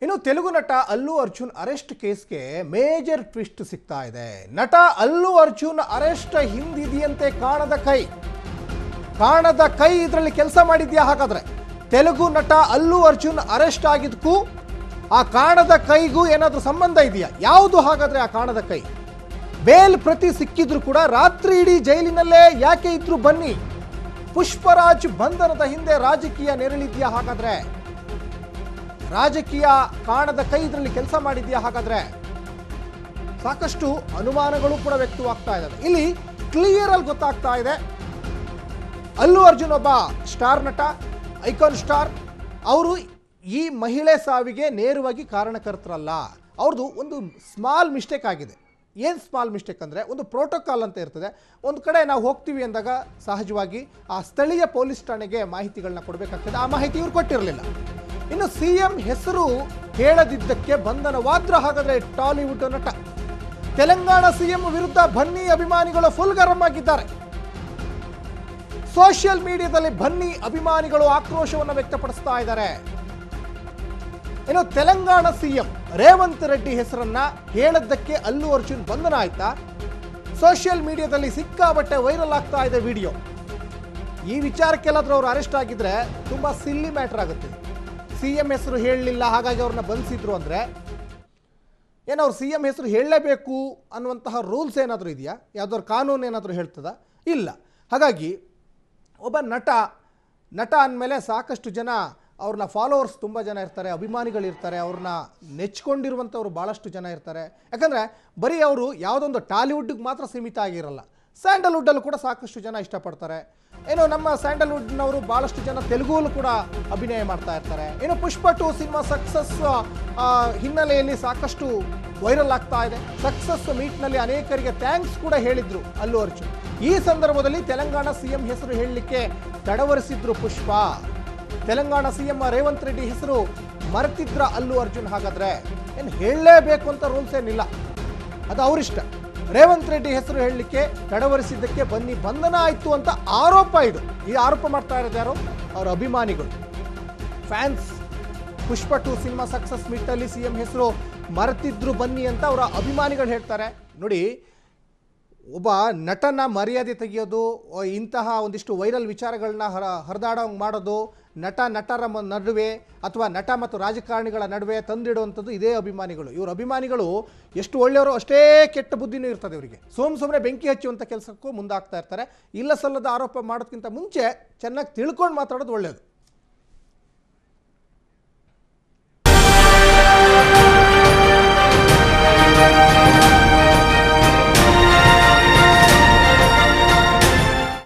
ಇನ್ನು ತೆಲುಗು ನಟ Allu Arjun arrest ಕೇಸ್ಗೆ major twist ಸಿಗ್ತಾ ಇದೆ. ನಟ ಅಲ್ಲು ಅರ್ಜುನ್ ಅರೆಸ್ಟ್ ಹಿಂದಿದೆಯಂತೆ ಕಾಣದ ಕೈ ಇದರಲ್ಲಿ ಕೆಲಸ ಮಾಡಿದ್ಯಾ? ಹಾಗಾದ್ರೆ ತೆಲುಗು ನಟ ಅಲ್ಲು ಅರ್ಜುನ್ ಅರೆಸ್ಟ್ ಆಗಿದ್ದಕ್ಕೂ ಆ ಕಾಣದ ಕೈಗೂ ಏನಾದರೂ ಸಂಬಂಧ ಇದೆಯಾ? ಯಾವುದು ಹಾಗಾದ್ರೆ ಆ ಕಾಣದ ಕೈ? ಬೇಲ್ ಪ್ರತಿ ಸಿಕ್ಕಿದ್ರು ಕೂಡ ರಾತ್ರಿ ಇಡೀ ಜೈಲಿನಲ್ಲೇ ಯಾಕೆ ಇದ್ರು? ಬನ್ನಿ, ಪುಷ್ಪರಾಜ್ ಬಂಧನದ ಹಿಂದೆ ರಾಜಕೀಯ ನೆರಳಿದ್ಯಾ? ಹಾಗಾದ್ರೆ ರಾಜಕೀಯ ಕಾಣದ ಕೈ ಇದರಲ್ಲಿ ಕೆಲಸ ಮಾಡಿದ್ಯಾ? ಹಾಗಾದ್ರೆ ಸಾಕಷ್ಟು ಅನುಮಾನಗಳು ಕೂಡ ವ್ಯಕ್ತವಾಗ್ತಾ ಇದ್ದಾವೆ. ಇಲ್ಲಿ ಕ್ಲಿಯರ್ ಆಗಿ ಗೊತ್ತಾಗ್ತಾ ಇದೆ, ಅಲ್ಲು ಅರ್ಜುನ್ ಒಬ್ಬ ಸ್ಟಾರ್ ನಟ, ಐಕಾನ್ ಸ್ಟಾರ್. ಅವರು ಈ ಮಹಿಳೆ ಸಾವಿಗೆ ನೇರವಾಗಿ ಕಾರಣಕರ್ತರಲ್ಲ. ಅವ್ರದ್ದು ಒಂದು ಸ್ಮಾಲ್ ಮಿಸ್ಟೇಕ್ ಆಗಿದೆ. ಏನು ಸ್ಮಾಲ್ ಮಿಸ್ಟೇಕ್ ಅಂದರೆ, ಒಂದು ಪ್ರೋಟೋಕಾಲ್ ಅಂತ ಇರ್ತದೆ. ಒಂದು ಕಡೆ ನಾವು ಹೋಗ್ತೀವಿ ಅಂದಾಗ ಸಹಜವಾಗಿ ಆ ಸ್ಥಳೀಯ ಪೊಲೀಸ್ ಠಾಣೆಗೆ ಮಾಹಿತಿಗಳನ್ನ ಕೊಡಬೇಕಾಗ್ತದೆ. ಆ ಮಾಹಿತಿ ಇವ್ರು ಕೊಟ್ಟಿರಲಿಲ್ಲ. ಇನ್ನು ಸಿಎಂ ಹೆಸರು ಹೇಳದಿದ್ದಕ್ಕೆ ಬಂಧನವಾದ್ರ ಹಾಗಾದ್ರೆ ಟಾಲಿವುಡ್ ನಟ. ತೆಲಂಗಾಣ ಸಿಎಂ ವಿರುದ್ಧ ಬನ್ನಿ ಅಭಿಮಾನಿಗಳು ಫುಲ್ ಗರಂ ಆಗಿದ್ದಾರೆ. ಸೋಷಿಯಲ್ ಮೀಡಿಯಾದಲ್ಲಿ ಬನ್ನಿ ಅಭಿಮಾನಿಗಳು ಆಕ್ರೋಶವನ್ನು ವ್ಯಕ್ತಪಡಿಸ್ತಾ ಇದ್ದಾರೆ. ಇನ್ನು ತೆಲಂಗಾಣ ಸಿಎಂ ರೇವಂತ್ ರೆಡ್ಡಿ ಹೆಸರನ್ನ ಹೇಳದ್ದಕ್ಕೆ ಅಲ್ಲು ಅರ್ಜುನ್ ಬಂಧನ ಆಯ್ತಾ? ಸೋಷಿಯಲ್ ಮೀಡಿಯಾದಲ್ಲಿ ಸಿಕ್ಕಾಬಟ್ಟೆ ವೈರಲ್ ಆಗ್ತಾ ಇದೆ ವಿಡಿಯೋ. ಈ ವಿಚಾರಕ್ಕೆಲ್ಲಾದ್ರೂ ಅವರು ಅರೆಸ್ಟ್ ಆಗಿದ್ರೆ ತುಂಬಾ ಸಿಲ್ಲಿ ಮ್ಯಾಟರ್ ಆಗುತ್ತೆ. ಸಿಎಂ ಹೆಸರು ಹೇಳಲಿಲ್ಲ, ಹಾಗಾಗಿ ಅವ್ರನ್ನ ಬಂಧಿಸಿದ್ರು ಅಂದರೆ ಏನು ಅವ್ರು ಸಿಎಂ ಹೆಸರು ಹೇಳಲೇಬೇಕು ಅನ್ನುವಂತಹ ರೂಲ್ಸ್ ಏನಾದರೂ ಇದೆಯಾ? ಯಾವುದಾದ್ರು ಕಾನೂನು ಏನಾದರೂ ಹೇಳ್ತದ? ಇಲ್ಲ. ಹಾಗಾಗಿ ಒಬ್ಬ ನಟ ಅಂದಮೇಲೆ ಸಾಕಷ್ಟು ಜನ ಅವ್ರನ್ನ ಫಾಲೋವರ್ಸ್ ತುಂಬ ಜನ ಇರ್ತಾರೆ, ಅಭಿಮಾನಿಗಳಿರ್ತಾರೆ, ಅವ್ರನ್ನ ನೆಚ್ಕೊಂಡಿರುವಂಥವ್ರು ಭಾಳಷ್ಟು ಜನ ಇರ್ತಾರೆ. ಯಾಕಂದರೆ ಬರೀ ಅವರು ಯಾವುದೊಂದು ಟಾಲಿವುಡ್ಗೆ ಮಾತ್ರ ಸೀಮಿತ ಆಗಿರಲ್ಲ, ಸ್ಯಾಂಡಲ್ವುಡ್ಡಲ್ಲೂ ಕೂಡ ಸಾಕಷ್ಟು ಜನ ಇಷ್ಟಪಡ್ತಾರೆ. ಏನು ನಮ್ಮ ಸ್ಯಾಂಡಲ್ವುಡ್ನವರು ಭಾಳಷ್ಟು ಜನ ತೆಲುಗುಲ್ಲೂ ಕೂಡ ಅಭಿನಯ ಮಾಡ್ತಾ ಇರ್ತಾರೆ. ಏನು ಪುಷ್ಪ 2 ಸಿನಿಮಾ ಸಕ್ಸಸ್ ಹಿನ್ನೆಲೆಯಲ್ಲಿ ಸಾಕಷ್ಟು ವೈರಲ್ ಆಗ್ತಾ ಇದೆ. ಸಕ್ಸಸ್ ಮೀಟ್ನಲ್ಲಿ ಅನೇಕರಿಗೆ ಥ್ಯಾಂಕ್ಸ್ ಕೂಡ ಹೇಳಿದ್ರು ಅಲ್ಲು ಅರ್ಜುನ್. ಈ ಸಂದರ್ಭದಲ್ಲಿ ತೆಲಂಗಾಣ ಸಿಎಂ ಹೆಸರು ಹೇಳಲಿಕ್ಕೆ ತಡವರಿಸಿದ್ರು ಪುಷ್ಪ. ತೆಲಂಗಾಣ ಸಿಎಂ ರೇವಂತ್ ರೆಡ್ಡಿ ಹೆಸರು ಮರೆತಿದ್ರ ಅಲ್ಲು ಅರ್ಜುನ್? ಹಾಗಾದ್ರೆ ಏನು ಹೇಳಲೇಬೇಕು ಅಂತ ರೂಲ್ಸ್ ಏನಿಲ್ಲ, ಅದು ಅವರಿಷ್ಟ. ರೇವಂತ್ ರೆಡ್ಡಿ ಹೆಸರು ಹೇಳಲಿಕ್ಕೆ ತಡವರಿಸಿದ್ದಕ್ಕೆ ಬನ್ನಿ ಬಂಧನ ಆಯಿತು ಅಂತ ಆರೋಪ ಇದು. ಈ ಆರೋಪ ಮಾಡ್ತಾ ಇರೋದು ಯಾರು? ಅವರ ಅಭಿಮಾನಿಗಳು, ಫ್ಯಾನ್ಸ್. ಪುಷ್ಪ 2 ಸಿನಿಮಾ ಸಕ್ಸಸ್ ಮೀಟಲ್ಲಿ ಸಿಎಂ ಹೆಸರು ಮರೆತಿದ್ರು ಬನ್ನಿ ಅಂತ ಅವರ ಅಭಿಮಾನಿಗಳು ಹೇಳ್ತಾರೆ. ನೋಡಿ, ಒಬ್ಬ ನಟನ ಮರ್ಯಾದೆ ತೆಗೆಯೋದು, ಇಂತಹ ಒಂದಿಷ್ಟು ವೈರಲ್ ವಿಚಾರಗಳನ್ನ ಹರಿದಾಡೋಂಗೆ ಮಾಡೋದು, ನಟರ ನಡುವೆ ಅಥವಾ ನಟ ಮತ್ತು ರಾಜಕಾರಣಿಗಳ ನಡುವೆ ತಂದಿಡುವಂಥದ್ದು ಇದೇ ಅಭಿಮಾನಿಗಳು. ಇವ್ರ ಅಭಿಮಾನಿಗಳು ಎಷ್ಟು ಒಳ್ಳೆಯವರು ಅಷ್ಟೇ ಕೆಟ್ಟ ಬುದ್ಧಿನೂ ಇರ್ತದೆ ಇವರಿಗೆ. ಸುಮ್ಮನೆ ಬೆಂಕಿ ಹಚ್ಚುವಂಥ ಕೆಲಸಕ್ಕೂ ಮುಂದಾಗ್ತಾ ಇರ್ತಾರೆ. ಇಲ್ಲ ಸಲ್ಲದ ಆರೋಪ ಮಾಡೋದಕ್ಕಿಂತ ಮುಂಚೆ ಚೆನ್ನಾಗಿ ತಿಳ್ಕೊಂಡು ಮಾತಾಡೋದು ಒಳ್ಳೆಯದು.